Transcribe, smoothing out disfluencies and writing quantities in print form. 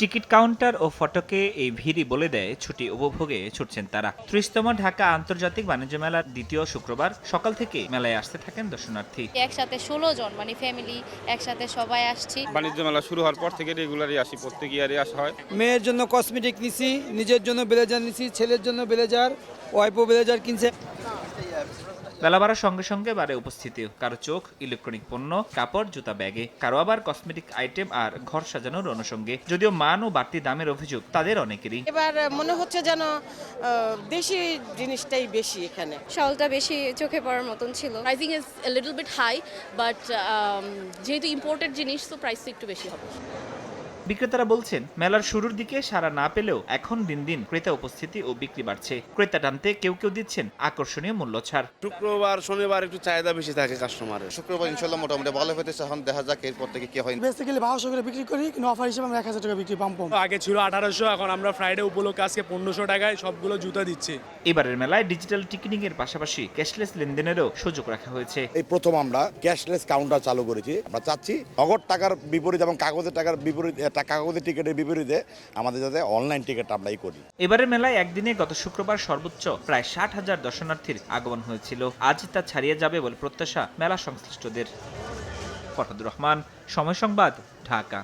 Ticket counter ও ফটকে এই ভিড়ই বলে দেয় ছুটি উপভোগে ছুটছেন তারা। ৩০তম ঢাকা আন্তর্জাতিক বাণিজ্য মেলার দ্বিতীয় শুক্রবার সকাল থেকে মেলায় আসতে থাকেন দর্শনার্থী। একসাথে 16 জন মানে ফ্যামিলি একসাথে সবাই আসছি। বাণিজ্য মেলা শুরু হওয়ার পর থেকে রেগুলারই আসি, প্রত্যেক ইয়ারে আসা হয়। মেয়ের জন্য কসমেটিক নিছি, নিজের জন্য ব্লেজার নিছি, ছেলের জন্য ব্লেজার, ওয়াইফও ব্লেজার কিনছে। বেলা বাড়ার সঙ্গে সঙ্গে বাড়ে উপস্থিতিও। কারো চোখ ইলেকট্রনিক পণ্য, কাপড়, জুতা, ব্যাগে, কারো আবার কসমেটিক আইটেম আর ঘর সাজানোর অনুষঙ্গে। যদিও মান ও বাড়তি দামের অভিযোগ তাদের অনেকেরই। এবার মনে হচ্ছে যেন দেশি জিনিসটাই বেশি এখানে। শালটা বেশি চোখে পড়ার মতন ছিল। Pricing is a little bit high, but যেহেতু ইম্পোর্টেড জিনিস তো প্রাইস তো একটু বেশি হবে। বিক্রেতারা বলছেন, মেলার শুরুর দিকে সাড়া না পেলেও এখন দিন দিন ক্রেতা উপস্থিতি ও বিক্রি বাড়ছে। ক্রেতা টানতে কেউ কেউ দিচ্ছেন আকর্ষণীয় মূল্য ছাড়। শুক্রবার শনিবার একটু চাহিদা বেশি থাকে কাস্টমারের। শুক্রবার ইনশাল্লাহ মোটামুটি ভালো হইতেছে, এখন দেখা যাক এরপর থেকে কি হয়। বেসিক্যালি 1200 করে বিক্রি করি, কিন্তু অফার হিসেবে আমরা 1000 টাকা বিক্রি পাম্প। আগে ছিল 1800, এখন আমরা ফ্রাইডে উপলক্ষে আজকে 1500 টাকায় সবগুলো জুতা দিচ্ছি। এবারের মেলায় ডিজিটাল টিকিটিং এর পাশাপাশি ক্যাশলেস লেনদেনেরও সুযোগ রাখা হয়েছে। এই প্রথম আমরা ক্যাশলেস কাউন্টার চালু করেছি। আমরা চাচ্ছি নগদ টাকার বিপরীত এবং কাগজের টাকার বিপরীত, কাগজের টিকিটের বিপরীতে আমাদের যাতে অনলাইন টিকিট আমরাই করি। এবারের মেলায় একদিনে গত শুক্রবার সর্বোচ্চ প্রায় 60,000 দর্শনার্থীর আগমন হয়েছিল। আজ তা ছাড়িয়ে যাবে বলে প্রত্যাশা মেলা সংশ্লিষ্টদের। ফরহাদুর রহমান, সময় সংবাদ, ঢাকা।